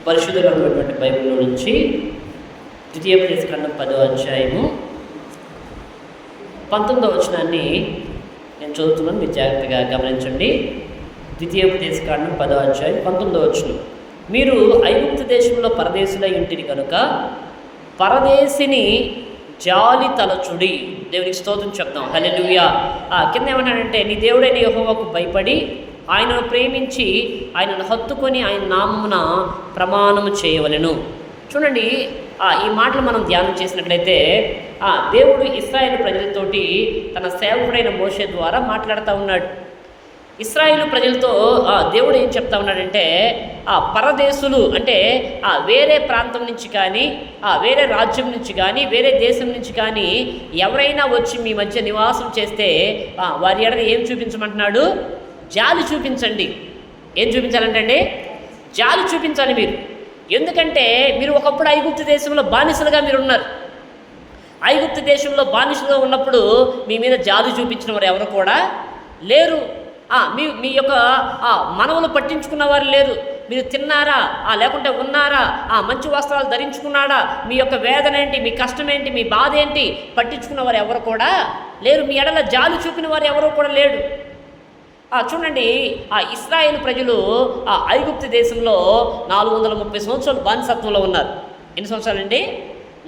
పరిశుద్ధమైనటువంటి బైబిల్లో నుంచి ద్వితీయోపదేశకాండం 10వ అధ్యాయము 19వ వచనాన్ని నేను చదువుతున్నాను, మీరు జాగ్రత్తగా గమనించండి. ద్వితీయోపదేశకాండం 10వ అధ్యాయం 19వ వచనం. మీరు ఐగుప్తు దేశంలో పరదేశులై ఇంటిని కనుక పరదేశిని జాలి తలచుడి. దేవునికి స్తోత్రం చెప్తాం. హల్లెలూయా. కింద ఏమంటాడంటే, నీ దేవుడైన యెహోవాకు భయపడి ఆయనను ప్రేమించి ఆయనను హత్తుకొని ఆయన నామమున ప్రమాణము చేయవలెను. చూడండి, ఈ మాటలు మనం ధ్యానం చేసినట్లయితే దేవుడు ఇశ్రాయేలు ప్రజలతోటి తన సేవకుడైన మోషే ద్వారా మాట్లాడుతూ ఉన్నాడు. ఇశ్రాయేలు ప్రజలతో దేవుడు ఏం చెప్తా ఉన్నాడంటే, పరదేశులు అంటే వేరే ప్రాంతం నుంచి కానీ, వేరే రాజ్యం నుంచి కానీ, వేరే దేశం నుంచి కానీ ఎవరైనా వచ్చి మీ మధ్య నివాసం చేస్తే వారి ఎడల ఏం చూపించమంటున్నాడు? జాలి చూపించండి. ఏం చూపించాలంటే జాలి చూపించాలి మీరు. ఎందుకంటే మీరు ఒకప్పుడు ఐగుప్తు దేశంలో బానిసలుగా మీరు ఉన్నారు. ఐగుప్తు దేశంలో బానిసలుగా ఉన్నప్పుడు మీ మీద జాలి చూపించిన వారు ఎవరు కూడా లేరు. మీ యొక్క మనవులు పట్టించుకున్న వారు లేరు. మీరు తిన్నారా, లేకుంటే ఉన్నారా, మంచి వస్త్రాలు ధరించుకున్నాడా, మీ యొక్క వేదన ఏంటి, మీ కష్టం ఏంటి, మీ బాధ ఏంటి పట్టించుకున్న వారు ఎవరు కూడా లేరు. మీ ఎడల జాలి చూపిన వారు ఎవరు కూడా లేడు. చూడండి, ఇశ్రాయేలు ప్రజలు ఐగుప్తు దేశంలో 430 సంవత్సరాలు బానిసత్వంలో ఉన్నారు. ఎన్ని సంవత్సరాలండి?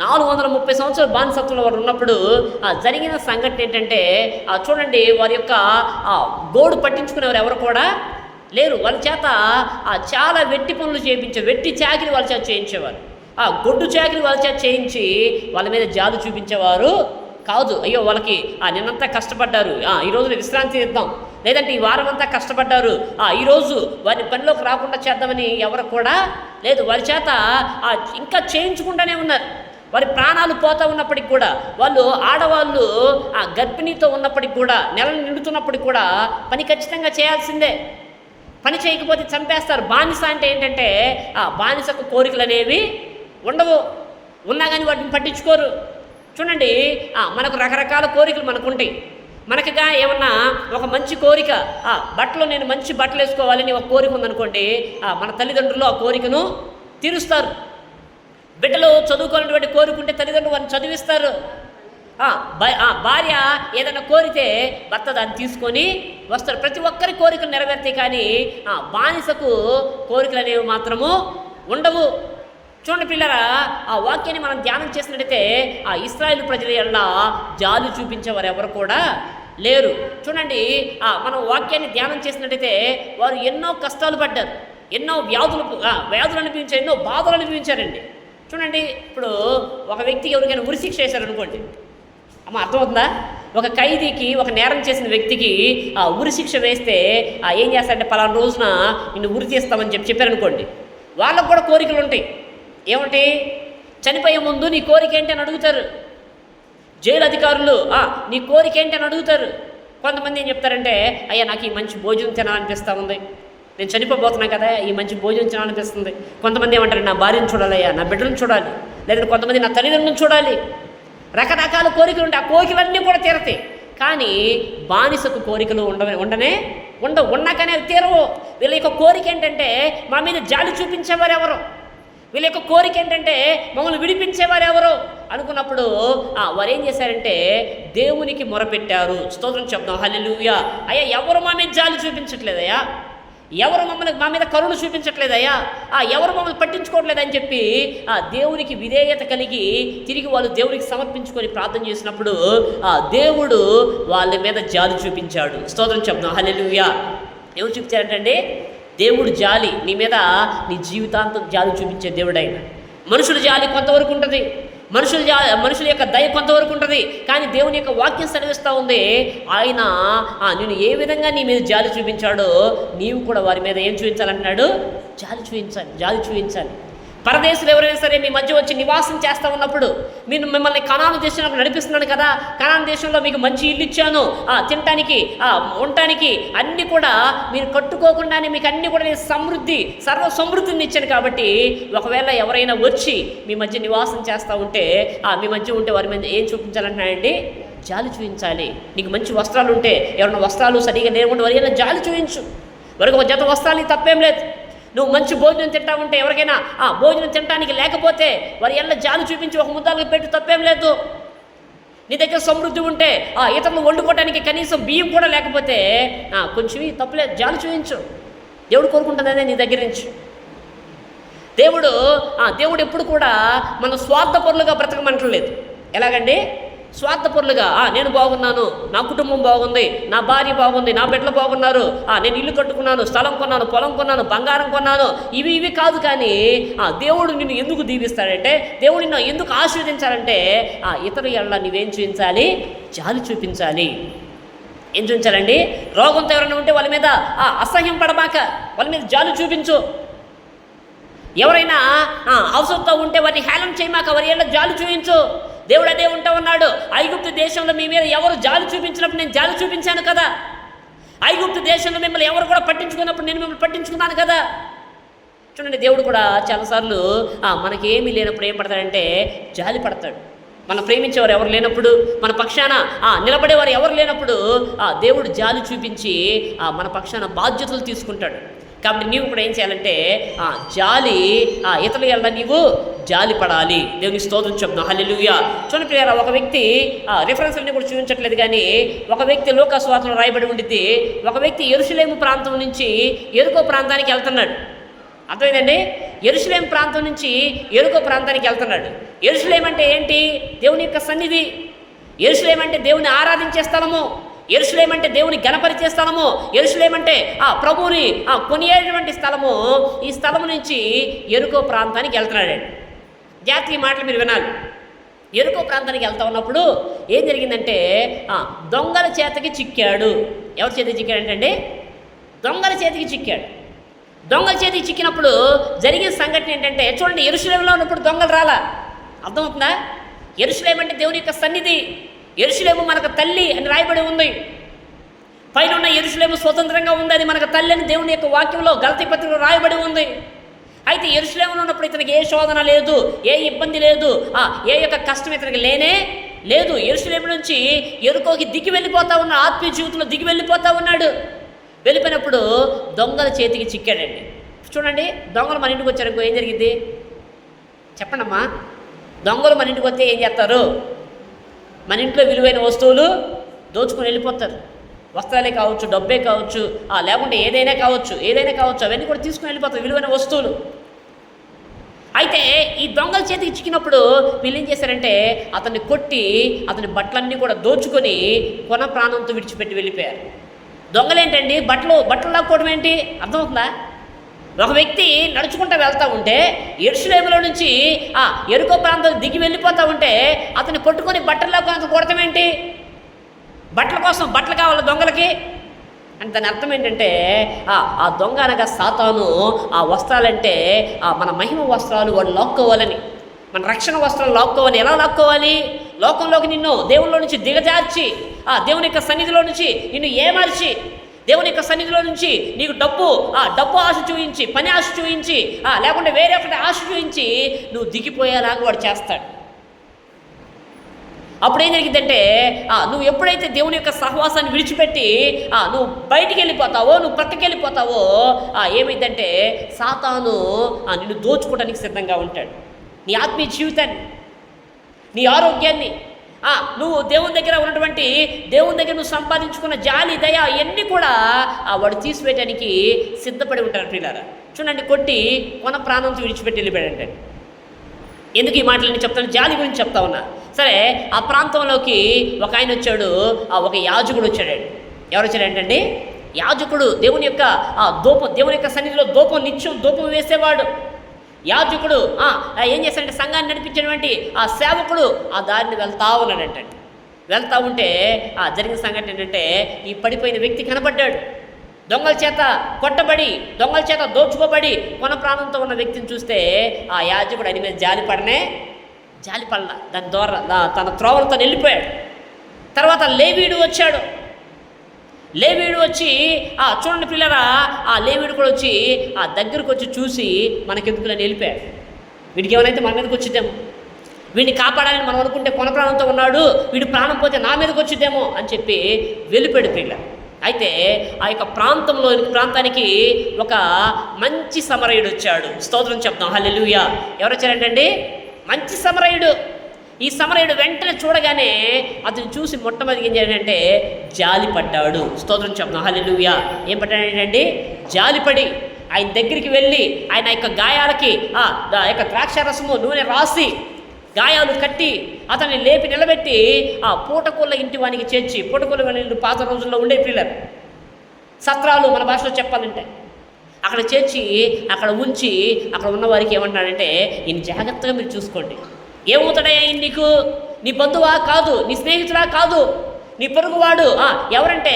430 సంవత్సరాలు బానిసత్వంలో వారు ఉన్నప్పుడు జరిగిన సంఘటన ఏంటంటే, చూడండి, వారి యొక్క గోడు పట్టించుకునేవారు ఎవరు కూడా లేరు. వాళ్ళ చేత చాలా వెట్టి పనులు వెట్టి చాకిరి వాళ్ళ చేత చేయించేవారు. గొడ్డు చాకిరి వాళ్ళ చేత చేయించి వాళ్ళ మీద జాలు చూపించేవారు కాదు. అయ్యో వాళ్ళకి నిన్నంతా కష్టపడ్డారు, ఈ రోజున విశ్రాంతి ఇద్దాం, లేదంటే ఈ వారం అంతా కష్టపడ్డారు, ఈరోజు వారిని పనిలోకి రాకుండా చేద్దామని ఎవరు కూడా లేదు. వారి చేత ఇంకా చేయించుకుంటూనే ఉన్నారు. వారి ప్రాణాలు పోతూ ఉన్నప్పటికి కూడా, వాళ్ళు ఆడవాళ్ళు గర్భిణీతో ఉన్నప్పటికి కూడా, నెలలు నిండుతున్నప్పటికి కూడా పని ఖచ్చితంగా చేయాల్సిందే. పని చేయకపోతే చంపేస్తారు. బానిస అంటే ఏంటంటే బానిసకు కోరికలు అనేవి ఉండవు. ఉన్నా కానీ వాటిని పట్టించుకోరు. చూడండి, మనకు రకరకాల కోరికలు మనకు ఉంటాయి. మనకిగా ఏమన్నా ఒక మంచి కోరిక, బట్టలు నేను మంచి బట్టలు వేసుకోవాలని ఒక కోరిక ఉందనుకోండి, మన తల్లిదండ్రులు ఆ కోరికను తీరుస్తారు. బిడ్డలు చదువుకోవాలనేటువంటి కోరుకుంటే తల్లిదండ్రులు వారిని చదివిస్తారు. భార్య ఏదైనా కోరితే భర్త దాన్ని తీసుకొని వస్తారు. ప్రతి ఒక్కరి కోరికలు నెరవేర్తాయి, కానీ బానిసకు కోరికలు అనేవి మాత్రము ఉండవు. చూడండి పిల్లరా, వాక్యాన్ని మనం ధ్యానం చేసినట్టయితే ఇశ్రాయేలు ప్రజల వల్ల జాలి చూపించేవారు ఎవరు కూడా లేరు. చూడండి, మనం వాక్యాన్ని ధ్యానం చేసినట్టయితే వారు ఎన్నో కష్టాలు పడ్డారు, ఎన్నో వ్యాధులు అనిపించారు, ఎన్నో బాధలు అనిపించారండి. చూడండి, ఇప్పుడు ఒక వ్యక్తికి ఎవరికైనా ఉరిశిక్ష వేశారనుకోండి, అర్థమవుతుందా? ఒక ఖైదీకి, ఒక నేరం చేసిన వ్యక్తికి ఉరిశిక్ష వేస్తే ఏం చేస్తారంటే, పలానా రోజున నిన్ను ఉరి తీస్తామని చెప్పారనుకోండి, వాళ్ళకు కూడా కోరికలు ఉంటాయి. ఏమిటి? చనిపోయే ముందు నీ కోరిక ఏంటి అని అడుగుతారు. జైలు అధికారులు నీ కోరిక ఏంటి అని అడుగుతారు. కొంతమంది ఏం చెప్తారంటే, అయ్యా నాకు ఈ మంచి భోజనం తినాలనిపిస్తూ ఉంది, నేను చనిపోబోతున్నా కదా, ఈ మంచి భోజనం తినాలనిపిస్తుంది. కొంతమంది ఏమంటారు, నా భార్యను చూడాలయ్యా, నా బిడ్డలను చూడాలి, లేదంటే కొంతమంది నా తల్లిదండ్రులను చూడాలి. రకరకాల కోరికలు ఉంటాయి. ఆ కోరికలన్నీ కూడా తీరతాయి. కానీ బానిసకు కోరికలు ఉన్నా కానీ అవి తీరవు. వీళ్ళ యొక్క కోరిక ఏంటంటే మా మీద జాలి చూపించేవారు ఎవరు, వీళ్ళ యొక్క కోరిక ఏంటంటే మమ్మల్ని విడిపించేవారు ఎవరు అనుకున్నప్పుడు వారు ఏం చేశారంటే దేవునికి మొరపెట్టారు. స్తోత్రం చెప్తాం. హల్లెలూయా. అయ్యా, ఎవరు మా మీద జాలి చూపించట్లేదయ్యా, ఎవరు మా మీద కరుణ చూపించట్లేదయ్యా, ఎవరు మమ్మల్ని పట్టించుకోవట్లేదని చెప్పి దేవునికి విధేయత కలిగి తిరిగి వాళ్ళు దేవునికి సమర్పించుకొని ప్రార్థన చేసినప్పుడు దేవుడు వాళ్ళ మీద జాలి చూపించాడు. స్తోత్రం చెప్తాం. హల్లెలూయా. ఎవరు చూపించారంటే దేవుడు జాలి, నీ మీద నీ జీవితాంతం జాలి చూపించే దేవుడు ఆయన. మనుషుల జాలి కొంతవరకు ఉంటుంది, మనుషుల యొక్క దయ కొంతవరకు ఉంటుంది, కానీ దేవుని యొక్క వాక్యం సెలవిస్తూ ఉంది, ఆయన నేను ఏ విధంగా నీ మీద జాలి చూపించాడో నీవు కూడా వారి మీద ఏం చూపించాలంటున్నాడు? జాలి చూపించాలి. పరదేశులు ఎవరైనా సరే మీ మధ్య వచ్చి నివాసం చేస్తూ ఉన్నప్పుడు, మిమ్మల్ని కనాను దేశంలోకి నడిపిస్తున్నాను కదా, కనాను దేశంలో మీకు మంచి ఇల్లు ఇచ్చాను, తినటానికి ఉండటానికి అన్నీ కూడా మీరు కట్టుకోకుండానే మీకు అన్నీ కూడా నేను సర్వ సమృద్ధిని ఇచ్చాను. కాబట్టి ఒకవేళ ఎవరైనా వచ్చి మీ మధ్య నివాసం చేస్తూ ఉంటే, మీ మధ్య ఉంటే వారి మీద ఏం చూపించాలంటున్నాడండి? జాలి చూపించాలి. నీకు మంచి వస్త్రాలు ఉంటే, ఎవరైనా వస్త్రాలు సరిగా లేకుండా వారి జాలి చూపించు. వారికి ఒక జత వస్త్రాలు తప్పేం లేదు. నువ్వు మంచి భోజనం తింటా ఉంటే ఎవరికైనా ఆ భోజనం తినడానికి లేకపోతే వారి ఎల్ల జాలి చూపించి ఒక ముద్దలు పెట్టి తప్పేం లేదు. నీ దగ్గర సమృద్ధి ఉంటే ఇతరులు వండుకోవడానికి కనీసం బియ్యం కూడా లేకపోతే కొంచెం తప్పులేదు, జాలి చూపించు. దేవుడు కోరుకుంటుందనే నీ దగ్గర నుంచి. దేవుడు ఎప్పుడు కూడా మన స్వార్థపరులుగా బ్రతకమంటలేదు. ఎలాగండి? స్వార్థపరులుగా నేను బాగున్నాను, నా కుటుంబం బాగుంది, నా భార్య బాగుంది, నా బిడ్డలు బాగున్నారు, నేను ఇల్లు కట్టుకున్నాను, స్థలం కొన్నాను, పొలం కొన్నాను, బంగారం కొన్నాను, ఇవి కాదు. కానీ దేవుడు నిన్ను ఎందుకు దీవిస్తాడంటే, దేవుడు నిన్ను ఎందుకు ఆశీర్వదించాలంటే ఇతరు ఎడల నువ్వేం చూపించాలి? జాలి చూపించాలి. ఏం చూపించాలండి? రోగంతో ఎవరైనా ఉంటే వాళ్ళ మీద అసహ్యం పడబాక, వాళ్ళ మీద జాలి చూపించు. ఎవరైనా అవసరంతో ఉంటే వారిని హేళన చేయమాక, వారి ఏళ్ళ జాలి చూపించు. దేవుడు అదే ఉంటా ఉన్నాడు. ఐగుప్తు దేశంలో మీ మీద ఎవరు జాలి చూపించినప్పుడు నేను జాలి చూపించాను కదా. ఐగుప్తు దేశంలో మిమ్మల్ని ఎవరు కూడా పట్టించుకున్నప్పుడు నేను మిమ్మల్ని పట్టించుకున్నాను కదా. చూడండి, దేవుడు కూడా చాలాసార్లు మనకి ఏమీ లేనప్పుడు ఏం పడతాడంటే జాలి పడతాడు. మనం ప్రేమించేవారు ఎవరు లేనప్పుడు, మన పక్షాన నిలబడేవారు ఎవరు లేనప్పుడు దేవుడు జాలి చూపించి మన పక్షాన బాధ్యతలు తీసుకుంటాడు. కాబట్టి నీవు కూడా ఏం చేయాలంటే జాలి ఇతరుల ఎడల నీవు జాలి పడాలి. దేవుని స్తోత్రం చెప్తున్నాం. హల్లెలూయా. చూడండి ప్రియారా, ఒక వ్యక్తి రిఫరెన్స్ అన్ని కూడా చూపించట్లేదు కానీ ఒక వ్యక్తి లూకా సువార్తలో రాయబడి ఉండిద్ది. ఒక వ్యక్తి యెరూషలేము ప్రాంతం నుంచి యెరికో ప్రాంతానికి వెళ్తున్నాడు. అర్థమైందండి? యెరూషలేము ప్రాంతం నుంచి యెరికో ప్రాంతానికి వెళ్తున్నాడు. యెరూషలేము అంటే ఏంటి? దేవుని యొక్క సన్నిధి. యెరూషలేము అంటే దేవుని ఆరాధించే స్థలము. యెరూషలేము అంటే దేవుని గణపరిచే స్థలము. యెరూషలేము అంటే ప్రభువుని కొనియేటువంటి స్థలము. ఈ స్థలము నుంచి యెరికో ప్రాంతానికి వెళ్తున్నాడండి. జాతీయ మాటలు మీరు వినాలి. యెరికో ప్రాంతానికి వెళ్తా ఉన్నప్పుడు ఏం జరిగిందంటే దొంగల చేతికి చిక్కాడు. ఎవరి చేతికి చిక్కాడంటే దొంగల చేతికి చిక్కాడు. దొంగల చేతికి చిక్కినప్పుడు జరిగిన సంఘటన ఏంటంటే, చూడండి, యెరూషలేములో ఉన్నప్పుడు దొంగలు రాలా. అర్థమవుతుందా? యెరూషలేము అంటే దేవుని యొక్క సన్నిధి. యెరూషలేము మనకు తల్లి అని రాయబడి ఉంది. పైన ఉన్న యెరూషలేము స్వతంత్రంగా ఉంది, అది మనకు తల్లి అని దేవుని యొక్క వాక్యంలో గలతీ పత్రికలో రాయబడి ఉంది. అయితే యెరూషలేములో ఉన్నప్పుడు ఇతనికి ఏ శోధన లేదు, ఏ ఇబ్బంది లేదు, ఏ యొక్క కష్టం ఇతనికి లేనే లేదు. యెరూషలేము నుంచి యెరికోకి దిగి వెళ్ళిపోతా ఉన్నాడు. ఆత్మీయ జీవితంలో దిగి వెళ్ళిపోతా ఉన్నాడు. వెళ్ళిపోయినప్పుడు దొంగల చేతికి చిక్కాడండి. చూడండి, దొంగలు మన ఇంటికి వచ్చారనుకో ఏం జరిగింది చెప్పండి అమ్మా. దొంగలు మన ఇంటికి వస్తే ఏం చేస్తారు? మన ఇంట్లో విలువైన వస్తువులు దోచుకొని వెళ్ళిపోతారు. వస్త్రాలే కావచ్చు, డబ్బే కావచ్చు, లేకుంటే ఏదైనా కావచ్చు, అవన్నీ కూడా తీసుకుని వెళ్ళిపోతారు, విలువైన వస్తువులు. అయితే ఈ దొంగల చేతికి చిక్కినప్పుడు వీళ్ళు ఏం చేశారంటే అతన్ని కొట్టి అతని బట్టలన్నీ కూడా దోచుకొని కొన ప్రాణంతో విడిచిపెట్టి వెళ్ళిపోయారు. దొంగలేంటండి బట్టలు లాక్కోవడం ఏంటి? అర్థమవుతుందా? ఒక వ్యక్తి నడుచుకుంటూ వెళ్తూ ఉంటే యెరూషలేములో నుంచి యెరికో ప్రాంతం దిగి వెళ్ళిపోతూ ఉంటే అతన్ని కొట్టుకొని బట్టల్లో కొంత కొడతాం ఏంటి? బట్టల కోసం బట్టలు కావాలి దొంగలకి అంటే దాని అర్థం ఏంటంటే ఆ దొంగ అనగా సాతాను ఆ వస్త్రాలంటే మన మహిమ వస్త్రాలు వాడు లాక్కోవాలని, మన రక్షణ వస్త్రాలు లాక్కోవాలి. ఎలా లాక్కోవాలి? లోకంలోకి నిన్ను దేవుళ్ళలో నుంచి దిగజార్చి దేవుని యొక్క సన్నిధిలో నుంచి నిన్ను ఏమార్చి దేవుని యొక్క సన్నిధిలో నుంచి నీకు డబ్బు ఆశ చూపించి, పని ఆశ చూపించి, లేకుంటే వేరే ఒకటి ఆశ చూపించి నువ్వు దిగిపోయేలాగా వాడు చేస్తాడు. అప్పుడు ఏం జరిగిందంటే నువ్వు ఎప్పుడైతే దేవుని యొక్క సహవాసాన్ని విడిచిపెట్టి నువ్వు బయటికి వెళ్ళిపోతావో, నువ్వు ప్రక్కకి వెళ్ళిపోతావో ఏమైందంటే సాతాను నిన్ను దోచుకోవడానికి సిద్ధంగా ఉంటాడు. నీ ఆత్మీయ జీవితాన్ని, నీ ఆరోగ్యాన్ని, నువ్వు దేవుని దగ్గర ఉన్నటువంటి దేవుని దగ్గర నువ్వు సంపాదించుకున్న జాలి, దయ ఇవన్నీ కూడా వాడు తీసివేయడానికి సిద్ధపడి ఉంటారు. పిల్లారా చూడండి, కొట్టి కొన ప్రాణంతో విడిచిపెట్టి వెళ్ళిపోయాడంటే. ఎందుకు ఈ మాటలన్నీ చెప్తాను? జాలి గురించి చెప్తా ఉన్నా. సరే, ఆ ప్రాంతంలోకి ఒక ఆయన వచ్చాడు, ఒక యాజకుడు వచ్చాడండి. ఎవరు వచ్చాడంటే యాజకుడు దేవుని యొక్క దేవుని యొక్క సన్నిధిలో నిత్యం ధూపం వేసేవాడు. యాజకుడు ఏం చేశాడంటే సంఘాన్ని నడిపించినటువంటి సేవకుడు ఆ దారిని వెళ్తా ఉన్నాడంటే. వెళ్తూ ఉంటే జరిగిన సంఘటన ఏంటంటే ఈ పడిపోయిన వ్యక్తి కనబడ్డాడు. దొంగల చేత కొట్టబడి, దొంగల చేత దోచుకోబడి కొన ప్రాణంతో ఉన్న వ్యక్తిని చూస్తే ఆ యాజకుడు ఆయన మీద జాలిపడల దాని ద్వారా తన త్రోవలతో వెళ్ళిపోయాడు. తర్వాత లేవీయుడు వచ్చాడు. లేవీయుడు వచ్చి చూడండి పిల్లరా, లేవీయుడు కూడా వచ్చి దగ్గరకు వచ్చి చూసి మనకెందుకులని వెళ్ళిపోయాడు. వీడికి ఏమైనా మన మీదకి వచ్చిద్దేమో, వీడిని కాపాడాలని మనం అనుకుంటే కొన ప్రాణంతో ఉన్నాడు, వీడి ప్రాణం పోతే నా మీదకి వచ్చిద్దేమో అని చెప్పి వెళ్ళిపోయాడు పిల్ల. అయితే ఆ యొక్క ప్రాంతానికి ఒక మంచి సమరయుడు వచ్చాడు. స్తోత్రం చెప్తాం, హల్లెలూయా. ఎవరు వచ్చారంటండి? మంచి సమరయుడు. ఈ సమరయుడు వెంటనే చూడగానే అతను చూసి మొట్టమొదటి ఏం చేయాలంటే జాలి పడ్డాడు. స్తోత్రం చెప్తాం, హల్లెలూయా. ఏం పడ్డాడంటే జాలిపడి ఆయన దగ్గరికి వెళ్ళి ఆయన యొక్క గాయాలకి ఆ యొక్క ద్రాక్షారసము నూనె రాసి గాయాలు కట్టి అతన్ని లేపి నిలబెట్టి ఆ పూటకోళ్ళ ఇంటి వానికి చేర్చి, పూటకోళ్ళ ఇల్లు పాత రోజుల్లో ఉండే పిల్లలు సత్రాలు మన భాషలో చెప్పాలంటే అక్కడ చేర్చి అక్కడ ఉంచి అక్కడ ఉన్న వారికి ఏమంటున్నాడంటే ఈయన జాగ్రత్తగా మీరు చూసుకోండి. ఏమవుతాడయ్యా ఈయన నీకు? నీ బంధువా కాదు, నీ స్నేహితుడా కాదు, నీ పొరుగువాడు. ఎవరంటే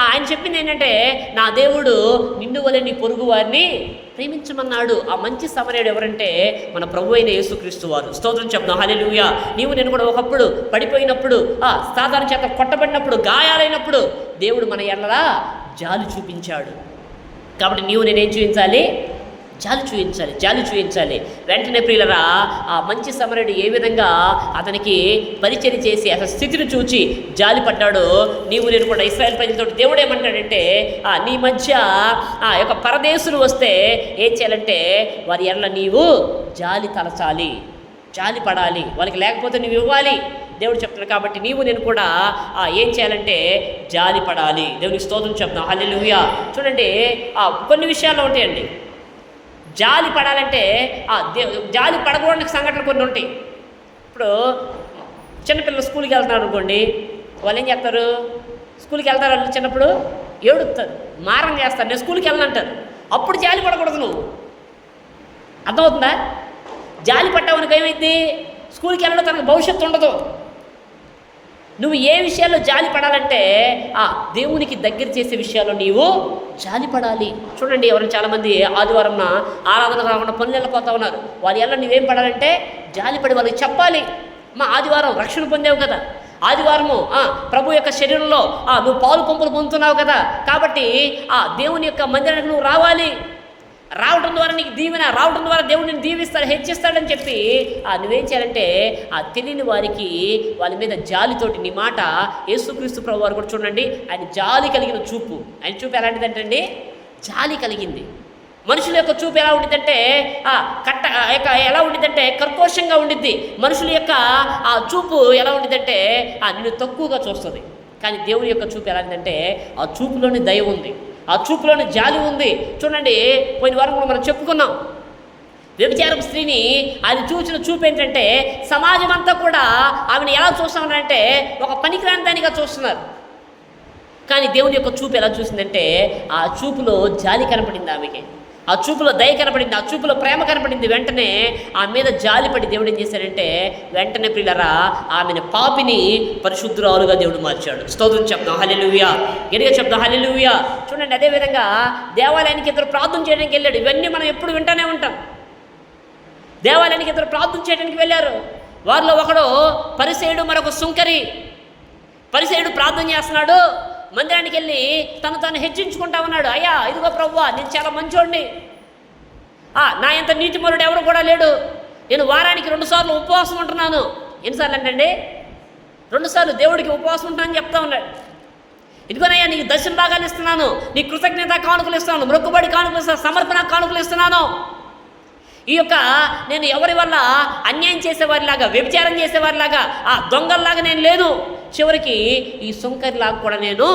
ఆయన చెప్పింది ఏంటంటే నా దేవుడు నిన్ను వలె నీ పొరుగు వారిని ప్రేమించమన్నాడు. ఆ మంచి సమరయుడు ఎవరంటే మన ప్రభు అయిన యేసుక్రీస్తు వారు. స్తోత్రం చెప్తాం, హల్లెలూయా. నేను కూడా ఒకప్పుడు పడిపోయినప్పుడు సాధారణ చేత కొట్టబడినప్పుడు గాయాలైనప్పుడు దేవుడు మన ఎడల జాలి చూపించాడు. కాబట్టి నేనేం చూపించాలి? జాలి చూపించాలి. వెంటనే ప్రియులరా ఆ మంచి సమరయుడు ఏ విధంగా అతనికి పరిచయం చేసి అతని స్థితిని చూచి జాలి పడ్డాడు. నేను కూడా ఇశ్రాయేలు ప్రజలతో దేవుడు ఏమంటాడంటే నీ మధ్య ఆ యొక్క పరదేశులు వస్తే ఏం చేయాలంటే వారి ఎడల నీవు జాలి తలచాలి, జాలి పడాలి, వాళ్ళకి లేకపోతే నువ్వు ఇవ్వాలి దేవుడు చెప్తున్నాడు. కాబట్టి నేను కూడా ఏం చేయాలంటే జాలి పడాలి. దేవునికి స్తోత్రం చెప్తాం, హల్లెలూయా. చూడండి కొన్ని విషయాలు ఉంటాయండి. జాలి పడాలంటే జాలి పడకూడని సంఘటనలు కొన్ని ఉంటాయి. ఇప్పుడు చిన్నపిల్లలు స్కూల్కి వెళ్తున్నారు అనుకోండి, వాళ్ళు ఏం చేస్తారు? స్కూల్కి వెళ్తారు, వాళ్ళు చిన్నప్పుడు ఏడుస్తారు, మారం చేస్తారు, నేను స్కూల్కి వెళ్ళనంటారు. అప్పుడు జాలి పడకూడదు. నువ్వు అర్థమవుతుందా? జాలి పడ్డావనుకు ఏమైంది? స్కూల్కి వెళ్ళడం తనకు భవిష్యత్తు ఉండదు. నువ్వు ఏ విషయాల్లో జాలి పడాలంటే దేవునికి దగ్గర చేసే విషయాల్లో నీవు జాలి పడాలి. చూడండి, ఎవరైనా చాలామంది ఆదివారం ఆరాధన కాకుండా పనులు వెళ్ళిపోతా ఉన్నారు. వాళ్ళ ఎలా నువ్వేం పడాలంటే జాలి పడి వాళ్ళకి చెప్పాలి, ఆదివారం రక్షణ పొందావు కదా, ఆదివారము ప్రభు యొక్క శరీరంలో నువ్వు పాలు పంపులు పొందుతున్నావు కదా, కాబట్టి దేవుని యొక్క మందిరానికి నువ్వు రావాలి, రావడం ద్వారా నీకు దీవెన, రావడం ద్వారా దేవుడు నిన్ను దీవిస్తాడు, హెచ్చిస్తాడని చెప్పి నువ్వేం చేయాలంటే తెలియని వారికి వాళ్ళ మీద జాలితోటి నీ మాట యేసుక్రీస్తు ప్రభు వారు కూడా చూడండి, ఆయన జాలి కలిగిన చూపు. ఆయన చూపు ఎలాంటిదంటే జాలి కలిగింది. మనుషుల యొక్క చూపు ఎలా ఉండిద్దంటే ఎలా ఉండిద్దంటే కర్కోశంగా ఉండిద్ది. మనుషుల యొక్క చూపు ఎలా ఉండిద్దంటే నిన్ను తక్కువగా చూస్తుంది. కానీ దేవుని యొక్క చూపు ఎలా ఉందంటే ఆ చూపులోని దయ ఉంది, ఆ చూపులోని జాలి ఉంది. చూడండి, పోయిన వారం కూడా మనం చెప్పుకున్నాం, వ్యభిచారపు స్త్రీని అది చూసిన చూపు ఏంటంటే సమాజం అంతా కూడా ఆమెను ఎలా చూస్తున్నారంటే ఒక పనికిరాని దానిగా చూస్తున్నారు. కానీ దేవుని యొక్క చూపు ఎలా చూసిందంటే ఆ చూపులో జాలి కనపడింది, ఆమెకి ఆ చూపులో దయ కనపడింది, ఆ చూపులో ప్రేమ కనపడింది. వెంటనే ఆమె మీద జాలిపడి దేవుడు ఏం చేశాడంటే వెంటనే ప్రియులరా ఆమెను పాపిని పరిశుద్ధురాలుగా దేవుడు మార్చాడు. స్తోత్రం చెప్తాం, హల్లెలూయా. గట్టిగా చెప్తాం, హల్లెలూయా. చూడండి, అదేవిధంగా దేవాలయానికి ఇద్దరు ప్రార్థన చేయడానికి వెళ్ళాడు. ఇవన్నీ మనం ఎప్పుడు వింటానే ఉంటాం. దేవాలయానికి ఇద్దరు ప్రార్థన చేయడానికి వెళ్ళారు. వారిలో ఒకడు పరిసయ్యుడు, మరొక సుంకరి. పరిసయ్యుడు ప్రార్థన చేస్తున్నాడు, మందిరానికి వెళ్ళి తను హెచ్చించుకుంటా ఉన్నాడు. అయ్యా ఇదిగో ప్రభువా, నేను చాలా మంచోడిని, నా ఎంత నీతిమంతుడు ఎవరు కూడా లేడు, నేను వారానికి 2 సార్లు ఉపవాసం ఉంటున్నాను. ఎన్నిసార్లు అంటే 2 సార్లు దేవుడికి ఉపవాసం ఉంటానని చెప్తా ఉన్నాడు. ఇదిగోనయ్యా నీకు దర్శన భాగాలు ఇస్తున్నాను, నీ కృతజ్ఞత కానుకలు ఇస్తున్నాను, మొక్కుబడి కానుకలు ఇస్తున్నాను, సమర్పణ కానుకలు ఇస్తున్నాను. ఈ యొక్క నేను ఎవరి వల్ల అన్యాయం చేసేవారిలాగా, వ్యభిచారం చేసేవారిలాగా, దొంగల్లాగా నేను లేను, చివరికి ఈ సుంకరిలాగా కూడా నేను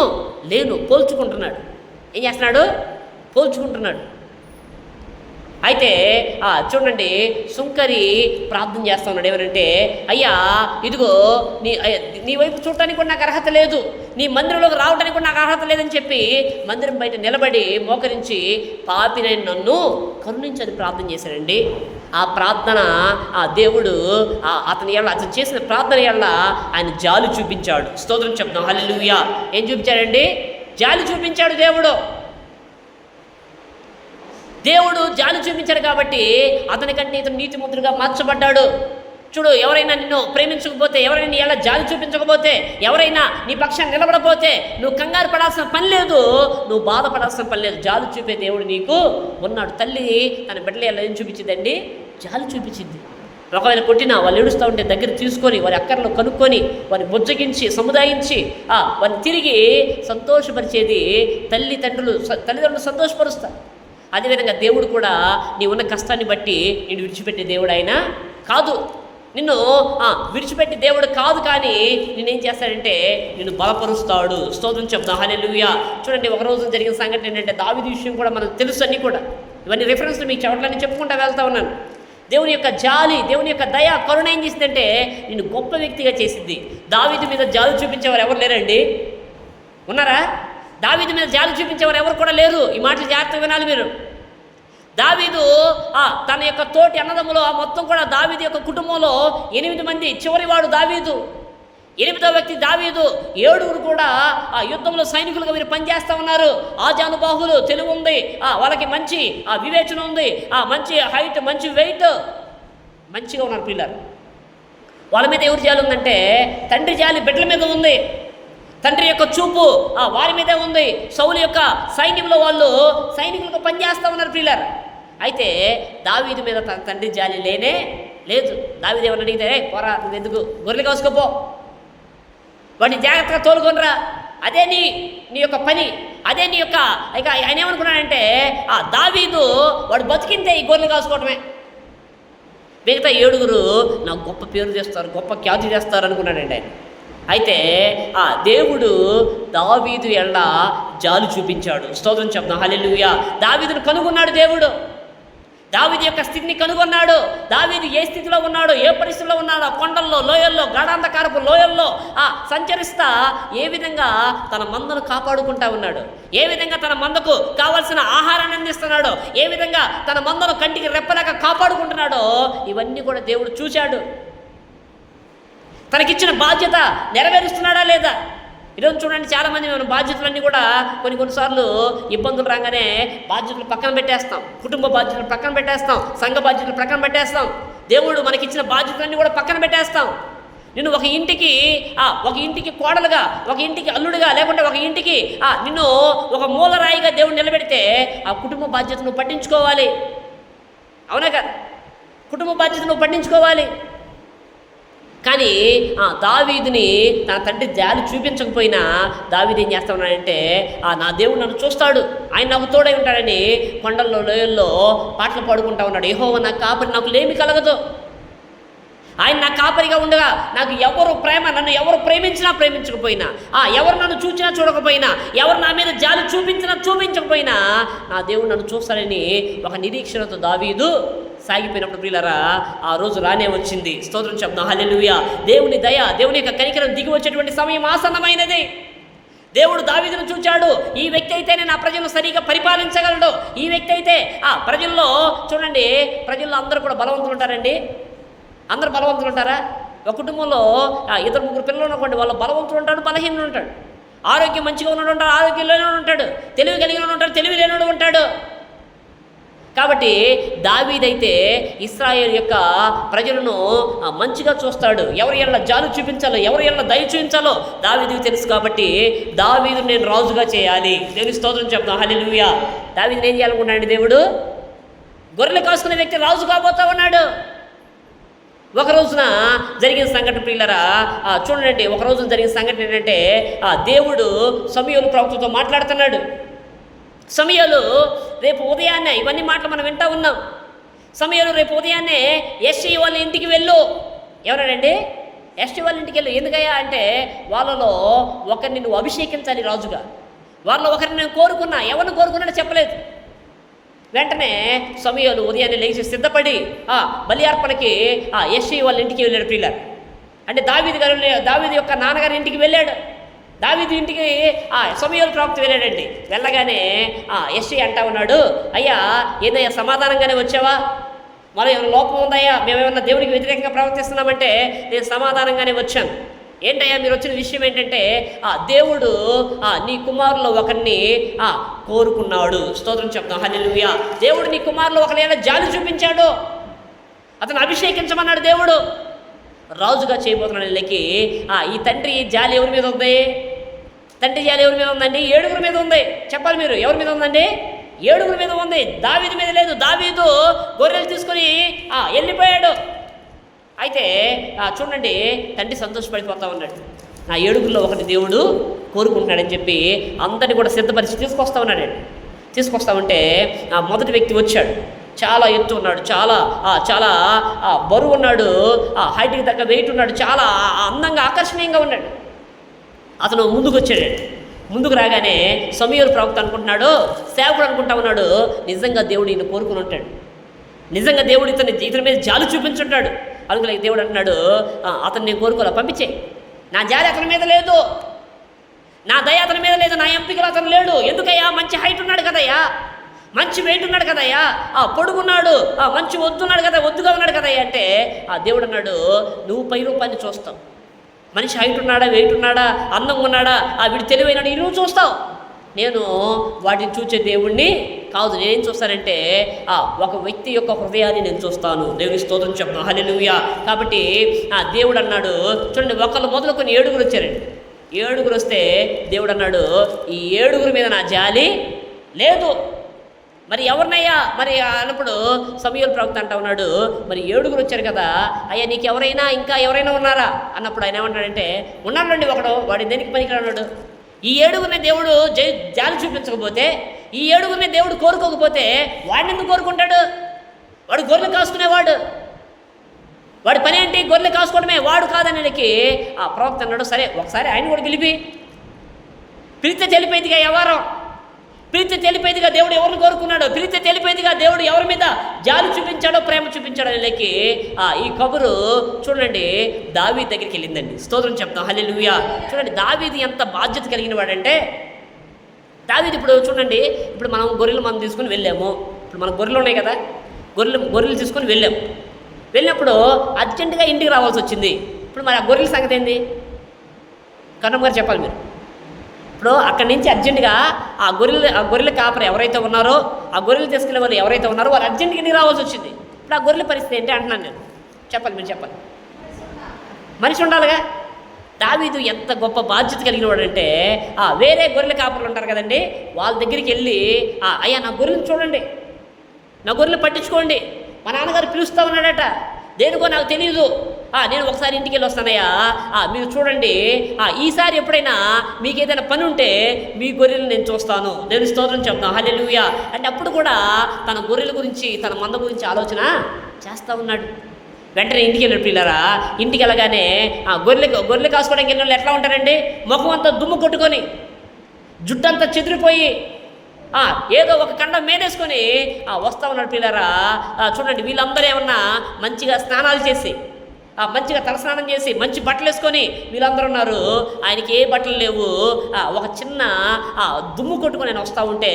లేను. పోల్చుకుంటున్నాడు. ఏం చేస్తున్నాడు? పోల్చుకుంటున్నాడు. అయితే చూడండి, సుంకరి ప్రార్థన చేస్తా ఉన్నాడు. ఏమనంటే అయ్యా ఇదిగో నీ వైపు చూడటానికి కూడా నాకు అర్హత లేదు, నీ మందిరంలోకి రావడానికి కూడా నాకు అర్హత లేదని చెప్పి మందిరం బయట నిలబడి మోకరించి పాపినైన నన్ను కరుణించని ప్రార్థన చేశాడండి. ఆ ప్రార్థన దేవుడు అతను చేసిన ప్రార్థన వల్ల ఆయన జాలి చూపించాడు. స్తోత్రం చెప్తాం, హల్లెలూయా. ఏం చూపించాడండి? జాలి చూపించాడు దేవుడు. దేవుడు జాలి చూపించాడు కాబట్టి అతనికంటే ఇతను నీతిమంతుడిగా మార్చబడ్డాడు. చూడు, ఎవరైనా నిన్ను ప్రేమించకపోతే, ఎవరైనా నీ ఎలా జాలి చూపించకపోతే, ఎవరైనా నీ పక్షాన్ని నిలబడపోతే నువ్వు కంగారు పడాల్సిన పని లేదు, నువ్వు బాధపడాల్సిన పని లేదు. జాలి చూపే దేవుడు నీకు ఉన్నాడు. తల్లి తన బిడ్డలు ఎలా ఏం చూపించిందండి? జాలి చూపించింది. ఒకవేళ కొట్టినా వాళ్ళు ఏడుస్తూ ఉంటే దగ్గర తీసుకొని వారి అక్కర్లు కనుక్కొని వారిని బుజ్జగించి సముదాయించి వారిని తిరిగి సంతోషపరిచేది తల్లిదండ్రులు సంతోషపరుస్తారు. అదేవిధంగా దేవుడు కూడా నీ ఉన్న కష్టాన్ని బట్టి నిన్ను విడిచిపెట్టే దేవుడు ఆయన కాదు. నిన్ను విడిచిపెట్టే దేవుడు కాదు, కానీ నేనేం చేస్తాడంటే నిన్ను బలపరుస్తాడు. స్తోత్రం చెప్తాం. హల్లెలూయా. చూడండి, ఒక రోజు జరిగిన సంఘటన ఏంటంటే దావీదు విషయం కూడా మనకు తెలుసు. అన్నీ కూడా ఇవన్నీ రిఫరెన్స్లు మీకు చెవట్లని చెప్పుకుంటూ వెళ్తా ఉన్నాను. దేవుని యొక్క జాలి, దేవుని యొక్క దయ, కరుణ ఏం చేసిందంటే నిన్ను గొప్ప వ్యక్తిగా చేసింది. దావీదు మీద జాలి చూపించేవారు ఎవరు లేరండి? ఉన్నారా? దావీదు మీద జాలి చూపించేవారు ఎవరు కూడా లేరు. ఈ మాటలు జాగ్రత్తగా వినాలి మీరు. దావీదు తన యొక్క తోటి అన్నదమ్ములు మొత్తం కూడా దావీదు యొక్క కుటుంబంలో 8 మంది, చివరివాడు దావీదు, 8వ వ్యక్తి దావీదు. 7 కూడా యుద్ధంలో సైనికులుగా వీరు పనిచేస్తూ ఉన్నారు. ఆజానుబాహులు, తెలివి ఉంది, వాళ్ళకి మంచి వివేచన ఉంది, మంచి హైట్, మంచి వెయిట్, మంచిగా ఉన్నారు పిల్లలు. వాళ్ళ మీద ఎవరు జాలి ఉందంటే తండ్రి జాలి బిడ్డల మీద ఉంది. తండ్రి యొక్క చూపు వారి మీదే ఉంది. సౌలు యొక్క సైన్యంలో వాళ్ళు సైనికులుగా పనిచేస్తూ ఉన్నారు పిల్లలు. అయితే దావీదు మీద తన తండ్రి జాలి లేనే లేదు. దావీదు ఏమని అడిగితే, పోరా నువ్వు ఎందుకు గొర్రెలు కాసుకోపో, వాడిని జాగ్రత్తగా తోలుకొనరా, అదే నీ యొక్క పని, అదే నీ యొక్క. ఇక ఆయన ఏమనుకున్నాడంటే దావీదు వాడు బతికిందే ఈ గొర్రెలు కాసుకోవటమే, మిగతా 7 నాకు గొప్ప పేరు చేస్తారు, గొప్ప ఖ్యాతి చేస్తారు అనుకున్నాడండి ఆయన. అయితే దేవుడు దావీదు ఎళ్ళ జాలి చూపించాడు. స్తోత్రం చెప్తాం. హల్లెలూయా. దావీదును కనుగొన్నాడు దేవుడు. దావీదు యొక్క స్థితిని కనుగొన్నాడు. దావీదు ఏ స్థితిలో ఉన్నాడో, ఏ పరిస్థితిలో ఉన్నాడో, కొండల్లో, లోయల్లో, గాఢాంధకారపు లోయల్లో సంచరిస్తా ఏ విధంగా తన మందను కాపాడుకుంటా ఉన్నాడు, ఏ విధంగా తన మందకు కావాల్సిన ఆహారాన్ని అందిస్తున్నాడో, ఏ విధంగా తన మందను కంటికి రెప్పలేక కాపాడుకుంటున్నాడో, ఇవన్నీ కూడా దేవుడు చూశాడు. తనకిచ్చిన బాధ్యత నెరవేరుస్తున్నాడా లేదా? ఈరోజు చూడండి, చాలామంది మనం బాధ్యతలన్నీ కూడా కొన్నిసార్లు ఇబ్బందులు రాగానే బాధ్యతలు పక్కన పెట్టేస్తాం, కుటుంబ బాధ్యతలు పక్కన పెట్టేస్తాం, సంఘ బాధ్యతలు పక్కన పెట్టేస్తాం, దేవుడు మనకిచ్చిన బాధ్యతలన్నీ కూడా పక్కన పెట్టేస్తాం. నిన్ను ఒక ఇంటికి కోడలుగా, ఒక ఇంటికి అల్లుడిగా, లేకుంటే ఒక ఇంటికి నిన్ను ఒక మూలరాయిగా దేవుడు నిలబెడితే ఆ కుటుంబ బాధ్యత నువ్వు పట్టించుకోవాలి. అవునా కదా? కుటుంబ బాధ్యత నువ్వు పట్టించుకోవాలి. కానీ దావీదుని తన తండ్రి జాలి చూపించకపోయినా దావీదు ఏం చేస్తా ఉన్నాడంటే నా దేవుడు నన్ను చూస్తాడు, ఆయన నాకు తోడై ఉంటాడని కొండల్లో, లోయల్లో పాటలు పాడుకుంటా ఉన్నాడు. యెహోవా నా కాపరి, నాకు లేమి కలగదు. ఆయన నా కాపరిగా ఉండగా నాకు నన్ను ఎవరు ప్రేమించినా ప్రేమించకపోయినా, ఎవరు నన్ను చూచినా చూడకపోయినా, ఎవరు నా మీద జాలి చూపించకపోయినా నా దేవుడు నన్ను చూస్తాడని ఒక నిరీక్షణతో దావీదు సాగిపోయినప్పుడు ప్రియులారా ఆ రోజు రానే వచ్చింది. స్తోత్రం చెప్తాం. హల్లెలూయా. దేవుని దయ, దేవుని యొక్క కనికరం దిగి వచ్చేటువంటి సమయం ఆసన్నమైనది. దేవుడు దావీదును చూచాడు. ఈ వ్యక్తి అయితేనే నా ప్రజలను సరిగా పరిపాలించగలడు. ఈ వ్యక్తి అయితే ప్రజల్లో చూడండి, ప్రజల్లో అందరూ కూడా బలవంతులు ఉంటారండి. అందరూ బలవంతులు ఉంటారా? ఒక కుటుంబంలో 2-3 పిల్లలు అనుకోండి, వాళ్ళు బలవంతులు ఉంటాడు, బలహీనుడు ఉంటాడు. ఆరోగ్యం మంచిగా ఉన్నాడు ఉంటాడు, ఆరోగ్యం లేనివాడు ఉంటాడు. తెలివి కలిగిన ఉంటాడు, తెలివి లేనివాడు ఉంటాడు. కాబట్టి దావీదైతే ఇశ్రాయేలు యొక్క ప్రజలను మంచిగా చూస్తాడు. ఎవరి ఎడల జాలి చూపించాలో, ఎవరి ఎడల దయ చూపించాలో దావీదుకు తెలుసు. కాబట్టి దావీదును నేను రాజుగా చేయాలి. దేవుని స్తోత్రం చెప్తాం. హల్లెలూయా. దావీదుని ఏం చేయాలనుకున్నాడు దేవుడు? గొర్రెలు కాసుకునే వ్యక్తి రాజు కాబోతా ఉన్నాడు. ఒక రోజున జరిగిన సంఘటన ప్రియులారా చూడండి. ఒక రోజున జరిగిన సంఘటన ఏంటంటే దేవుడు సమూయేలు ప్రవక్తతో మాట్లాడుతున్నాడు. సమూయేలు రేపు ఉదయాన్నే, ఇవన్నీ మాటలు మనం వింటూ ఉన్నాం. సమూయేలు రేపు ఉదయాన్నే యెష్షయి వాళ్ళ ఇంటికి వెళ్ళు. ఎవరాడండి? యెష్షయి వాళ్ళ ఇంటికి వెళ్ళు. ఎందుకయ్యా అంటే వాళ్ళలో ఒకరిని నువ్వు అభిషేకించాలి రాజుగా. వాళ్ళలో ఒకరిని నేను కోరుకున్నా, ఎవరిని కోరుకున్నాడో చెప్పలేదు. వెంటనే సమూయేలు ఉదయాన్నే లేచి సిద్ధపడి బలి అర్పణకి యెష్షయి వాళ్ళ ఇంటికి వెళ్ళాడు ప్రియులారా. అంటే దావీదు యొక్క నాన్నగారి ఇంటికి వెళ్ళాడు. దావీదు ఇంటికి సమూయేలు ప్రవక్త వెళ్ళాడండి. వెళ్ళగానే యెష్షయి అంటా ఉన్నాడు, అయ్యా ఏదయ్యా సమాధానంగానే వచ్చావా? మరి ఏమైనా లోపం ఉందయ్యా? మేమేమన్నా దేవునికి వ్యతిరేకంగా ప్రవర్తిస్తున్నామంటే నేను సమాధానంగానే వచ్చాను. ఏంటయ్యా మీరు వచ్చిన విషయం ఏంటంటే దేవుడు నీ కుమారులో ఒకరిని కోరుకున్నాడు. స్తోత్రం చెప్తాం. హల్లెలూయా. దేవుడు నీ కుమారులో ఒకరిని జాలి చూపించాడు, అతను అభిషేకించమన్నాడు. దేవుడు రాజుగా చేయబోతున్నాడు. వీళ్ళకి ఈ తండ్రి జాలి ఎవరి మీద ఉంది? తండ్రి జాలి ఎవరి మీద ఉందండి? 7 మీద ఉంది. చెప్పాలి మీరు, ఎవరి మీద ఉందండి? 7 మీద ఉంది. దావీదు మీద లేదు. దావీదు గొర్రెలు తీసుకొని వెళ్ళిపోయాడు. అయితే చూడండి, తండ్రి సంతోషపడిపోతా ఉన్నాడు. నా 7 ఒకటి దేవుడు కోరుకుంటున్నాడని చెప్పి అందరినీ కూడా సిద్ధపరిచి తీసుకొస్తా ఉన్నాడండి. తీసుకొస్తా ఉంటే మొదటి వ్యక్తి వచ్చాడు. చాలా ఎత్తు ఉన్నాడు, చాలా బరువు ఉన్నాడు, హైట్కి తగ్గ వెయిట్ ఉన్నాడు, చాలా అందంగా ఆకర్షణీయంగా ఉన్నాడు. అతను ముందుకు వచ్చాడండి. ముందుకు రాగానే సమూయేలు ప్రవక్త అనుకుంటున్నాడు, సేవకుడు అనుకుంటా ఉన్నాడు, నిజంగా దేవుడు ఈయన కోరుకుని ఉంటాడు, నిజంగా దేవుడు ఇతని మీద జాలి చూపించుంటాడు. అందుకని దేవుడు అంటున్నాడు, అతను నేను కోరుకోలే, పంపించే. నా జాలి అతని మీద లేదు, నా దయ అతని మీద లేదు, నా ఎంపికలు అతను లేడు. ఎందుకయ్యా? మంచి హైట్ ఉన్నాడు కదయ్యా, మంచి వెయిట్ ఉన్నాడు కదయ్యా, పొడుగున్నాడు, మంచి ఒద్దున్నాడు కదా, ఒద్దుగా ఉన్నాడు కదయ్యా అంటే దేవుడు అన్నాడు, నువ్వు పై రూపాన్ని చూస్తావు. మనిషి హైట్ ఉన్నాడా, వెయిట్ ఉన్నాడా, అందంగా ఉన్నాడా, వీడు తెలివైనాడు, ఈ నువ్వు చూస్తావు. నేను వాటిని చూసే దేవుణ్ణి కాదు. నేనేం చూస్తానంటే ఒక వ్యక్తి యొక్క హృదయాన్ని నేను చూస్తాను. దేవుని స్తోత్రం చెప్తాను. హల్లెలూయా. కాబట్టి దేవుడు అన్నాడు, చూడండి, ఒకళ్ళు మొదలుకొని 7 వచ్చారండి. 7 వస్తే దేవుడు అన్నాడు, ఈ 7 మీద నా జాలి లేదు. మరి ఎవరినయ్యా? మరి అన్నప్పుడు సమూయేలు ప్రవక్త అంటా ఉన్నాడు, మరి 7 వచ్చారు కదా అయ్యా, నీకు ఇంకా ఎవరైనా ఉన్నారా అన్నప్పుడు ఆయన ఏమంటాడంటే, ఉన్నాడండి ఒకడు, వాడి దేనికి పనికిరాడు. ఈ 7 దేవుడు జాలి చూపించకపోతే, ఈ 7 దేవుడు కోరుకోకపోతే వాడిని ఎందుకు కోరుకుంటాడు? వాడు గొర్రెలు కాసుకునేవాడు, వాడి పని ఏంటి? గొర్రెలు కాసుకోవడమే. వాడు కాదనేకి ప్రవక్త అన్నాడు, సరే ఒకసారి ఆయన కూడా పిలిస్తే తెలిపోయిందిగా వ్యవహారం, పిలిస్తే తెలిపోయిందిగా దేవుడు ఎవరిని కోరుకున్నాడో, పిలిస్తే తెలిపోయిందిగా దేవుడు ఎవరి మీద జాలి చూపించాడో, ప్రేమ చూపించాడో అనేకి ఈ కబురు చూడండి దావీదు దగ్గరికి వెళ్ళిందండి. స్తోత్రం చెప్తాం. హల్లెలూయా. చూడండి, దావీదు ఎంత బాధ్యత కలిగిన వాడంటే, దావీదు ఇప్పుడు చూడండి, ఇప్పుడు మనం గొర్రెలు తీసుకుని వెళ్ళాము. ఇప్పుడు మన గొర్రెలు ఉన్నాయి కదా, గొర్రెలు తీసుకొని వెళ్ళినప్పుడు అర్జెంటుగా ఇంటికి రావాల్సి వచ్చింది. ఇప్పుడు మరి ఆ గొర్రెల సంగతి ఏంది? కన్నమ్మ గారు చెప్పాలి మీరు. ఇప్పుడు అక్కడి నుంచి అర్జెంటుగా ఆ గొర్రెల కాపరి ఎవరైతే ఉన్నారో, ఆ గొర్రెలు తీసుకెళ్ళే వాళ్ళు ఎవరైతే ఉన్నారో వాళ్ళు అర్జెంటుగా ఇంటికి రావాల్సి వచ్చింది. ఇప్పుడు ఆ గొర్రెల పరిస్థితి ఏంటి అంటున్నాను నేను. చెప్పాలి మీరు, చెప్పాలి. మనిషి ఉండాలిగా. దావీదు ఎంత గొప్ప బాధ్యత కలిగిన వాడంటే, వేరే గొర్రెల కాపరులు ఉంటారు కదండి, వాళ్ళ దగ్గరికి వెళ్ళి, అయ్యా నా గొర్రెలను చూడండి, నా గొర్రెలు పట్టించుకోండి, మా నాన్నగారు పిలుస్తూ ఉన్నాడట, దేనికో నాకు తెలియదు, నేను ఒకసారి ఇంటికి వెళ్ళి వస్తానయ్యా, మీరు చూడండి, ఈసారి ఎప్పుడైనా మీకు ఏదైనా పని ఉంటే మీ గొర్రెలు నేను చూస్తాను. నేను స్తోత్రం చెప్తాను. హల్లెలూయా. అంటే అప్పుడు కూడా తన గొర్రెల గురించి, తన మంద గురించి ఆలోచన చేస్తూ ఉన్నాడు. వెంటనే ఇంటికి వెళ్ళాడు. పిల్లరా, ఇంటికి వెళ్ళగానే గొర్రెలు కాసుకోవడానికి వెళ్ళిన వాళ్ళు ఎట్లా ఉంటారండి? ముఖం అంతా దుమ్ము కొట్టుకొని, జుట్టంతా చెదిరిపోయి, ఏదో ఒక కండం మేనేసుకొని వస్తూ ఉన్నాడు. పిల్లరా, చూడండి, వీళ్ళందరూ ఏమన్నా మంచిగా స్నానాలు చేసి, మంచిగా తలస్నానం చేసి, మంచి బట్టలు వేసుకొని వీళ్ళందరూ ఉన్నారు. ఆయనకి ఏ బట్టలు లేవు. ఒక చిన్న దుమ్ము కొట్టుకొని నేను వస్తూ ఉంటే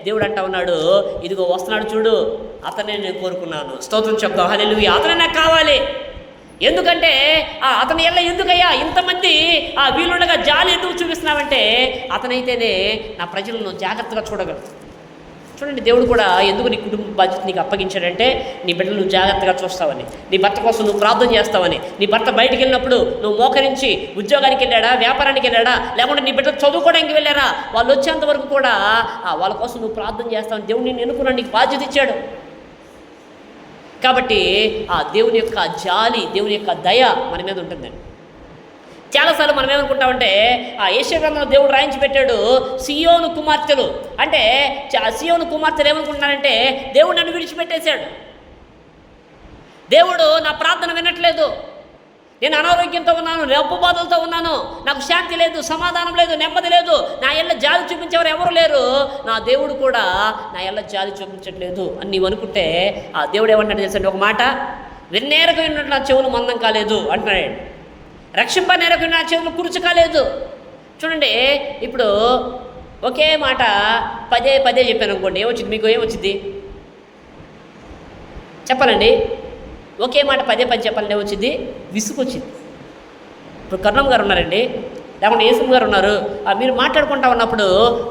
దేవుడు అంటా ఉన్నాడు, ఇదిగో వస్తున్నాడు చూడు, అతనే నేను కోరుకున్నాను. స్తోత్రం చెప్తాం. హల్లెలూయా. అతనే నాకు కావాలి. ఎందుకంటే అతని ఎల్ల ఎందుకయ్యా ఇంతమంది వీళ్ళుండగా జాలి ఎందుకు చూపిస్తున్నావంటే, అతనైతేనే నా ప్రజలను జాగ్రత్తగా చూడగలరు. చూడండి, దేవుడు కూడా ఎందుకు నీ కుటుంబ బాధ్యత నీకు అప్పగించాడంటే, నీ బిడ్డలు నువ్వు జాగ్రత్తగా చూస్తావని, నీ భర్త కోసం నువ్వు ప్రార్థన చేస్తావని. నీ భర్త బయటికి వెళ్ళినప్పుడు నువ్వు మోకరించి, ఉద్యోగానికి వెళ్ళాడా, వ్యాపారానికి వెళ్ళాడా, లేకుంటే నీ బిడ్డలు చదువుకోవడానికి వెళ్ళారా, వాళ్ళు వచ్చేంత వరకు కూడా వాళ్ళ కోసం నువ్వు ప్రార్థన చేస్తావని దేవుడు నేను ఎన్నుకున్నాడు, నీకు బాధ్యత ఇచ్చాడు. కాబట్టి దేవుని యొక్క జాలి, దేవుని యొక్క దయ మన మీద ఉంటుందండి. చాలాసార్లు మనం ఏమనుకుంటామంటే, యెషయా గ్రంథంలో దేవుడు రాయించి పెట్టాడు సియోను కుమార్తెలు అంటే, సియోను కుమార్తెలు ఏమనుకుంటున్నారంటే, దేవుడు నన్ను విడిచిపెట్టేశాడు, దేవుడు నా ప్రార్థన వినట్లేదు, నేను అనారోగ్యంతో ఉన్నాను, నొప్పి బాధలతో ఉన్నాను, నాకు శాంతి లేదు, సమాధానం లేదు, నెమ్మది లేదు, నా ఎల్ల జాలి చూపించేవారు ఎవరు లేరు, నా దేవుడు కూడా నా ఎల్ల జాలి చూపించట్లేదు అని నీవు అనుకుంటే, దేవుడు ఏమంటాడు తెలుసండి ఒక మాట, విన్నేరకు విన్నట్టు నా చెవులు మందం కాలేదు అంటున్నాడు, రక్షింపనేరకు నా చెవులు కురుచు కాలేదు. చూడండి, ఇప్పుడు ఒకే మాట పదే చెప్పాను అనుకోండి, ఏమొచ్చింది మీకు? ఏమొచ్చింది చెప్పాలండి? ఒకే మాట పదే చెప్పాలంటే వచ్చింది, విసుకొచ్చింది. ఇప్పుడు కర్ణం గారు ఉన్నారండి, లేకుంటే యేసుమ్ గారు ఉన్నారు, మీరు మాట్లాడుకుంటా ఉన్నప్పుడు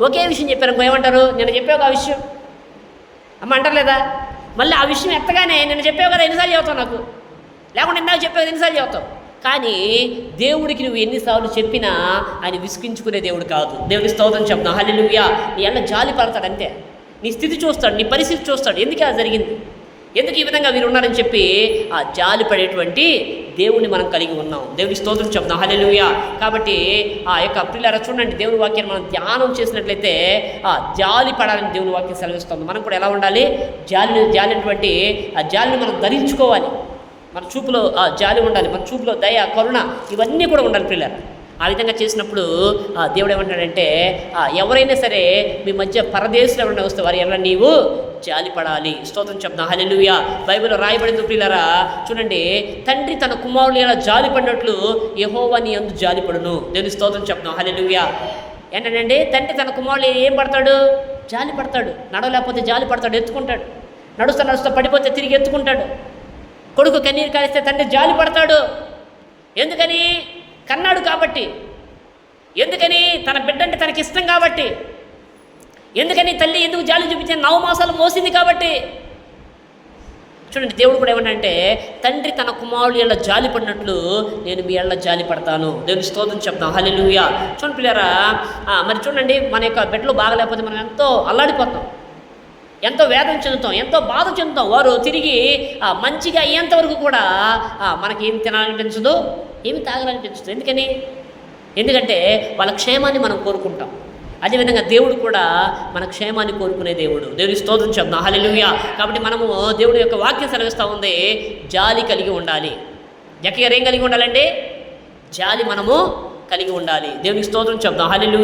ఒకే విషయం చెప్పారు, ఏమంటారు? నేను చెప్పావు ఆ విషయం అమ్మ అంటారు లేదా? మళ్ళీ ఆ విషయం ఎత్తగానే నేను చెప్పావు కదా ఎన్నిసార్లు చెబుతావు నాకు, లేకుంటే ఇందాక చెప్పావు ఎన్నిసార్లు చెబుతావు. కానీ దేవుడికి నువ్వు ఎన్నిసార్లు చెప్పినా ఆయన విసిగించుకునే దేవుడు కాదు. దేవుని స్తోత్రం చెప్తాం. హల్లెలూయా. నీ అన్న జాలి పడతాడు అంతే, నీ స్థితి చూస్తాడు, నీ పరిస్థితి చూస్తాడు, ఎందుకు అలా జరిగింది, ఎందుకు ఈ విధంగా వీరు ఉన్నారని చెప్పి ఆ జాలి పడేటువంటి దేవుని మనం కలిగి ఉన్నాం. దేవుని స్తోత్రం చెప్తాం. హల్లెలూయా. కాబట్టి ఆ యొక్క ప్రియులారా చూడండి, దేవుని వాక్యాన్ని మనం ధ్యానం చేసినట్లయితే ఆ జాలి పడాలని దేవుని వాక్యం సెలవిస్తుంది. మనం కూడా ఎలా ఉండాలి? జాలినటువంటి ఆ జాలిని మనం ధరించుకోవాలి. మన చూపులో ఆ జాలి ఉండాలి, మన చూపులో దయ, కరుణ ఇవన్నీ కూడా ఉండాలి ప్రియులారా. ఆ విధంగా చేసినప్పుడు దేవుడు ఏమంటాడంటే ఎవరైనా సరే మీ మధ్య పరదేశులు ఎవరైనా వస్తే వారి ఎలా నీవు జాలి పడాలి. స్తోత్రం చెప్తాం. హల్లెలూయా. బైబిల్లో రాయబడింది ప్రియులారా చూడండి, తండ్రి తన కుమారుని ఎలా జాలి పడినట్లు యెహోవా నీ యందు జాలి పడును. దేవుని స్తోత్రం చెప్తాం. హల్లెలూయా. ఏంటంటే తండ్రి తన కుమారుని ఏం పడతాడు? జాలి పడతాడు. నడవలేకపోతే జాలి పడతాడు, ఎత్తుకుంటాడు. నడుస్తూ పడిపోతే తిరిగి ఎత్తుకుంటాడు. కొడుకు కన్నీరు కారిస్తే తండ్రి జాలి పడతాడు. ఎందుకని? కన్నాడు కాబట్టి. ఎందుకని? తన బిడ్డ అంటే తనకి ఇష్టం కాబట్టి. ఎందుకని? తల్లి ఎందుకు జాలి చూపించి 9 మాసాలు మోసింది కాబట్టి. చూడండి, దేవుడు కూడా ఏమన్నంటే తండ్రి తన కుమారుడు ఎలా జాలి పడినట్లు నేను మీ ఎళ్ళ జాలి పడతాను. దేవుని స్తోత్రం చెప్తాం. హల్లెలూయా. చూడండి పిల్లరా, మరి చూడండి, మన యొక్క బిడ్డలు బాగలేకపోతే మనం ఎంతో అల్లాడిపోతాం, ఎంతో వేదన చెందుతాం, ఎంతో బాధ చెందుతాం. వారు తిరిగి మంచిగా అయ్యేంతవరకు కూడా మనకి ఏమి తినాలనిపించదు, ఏమి తాగాలనిపించదు. ఎందుకంటే వాళ్ళ క్షేమాన్ని మనం కోరుకుంటాం. అదేవిధంగా దేవుడు కూడా మన క్షేమాన్ని కోరుకునే దేవుడు. దేవుని స్తోత్రం చెప్తాం. హల్లెలూయా. కాబట్టి మనము దేవుడి యొక్క వాక్యం సెలవిస్తూ ఉంది, జాలి కలిగి ఉండాలి. ఏం కలిగి ఉండాలండి? జాలి మనము కలిగి ఉండాలి. దేవునికి స్తోత్రం చెప్తాం. హల్లెలూయా.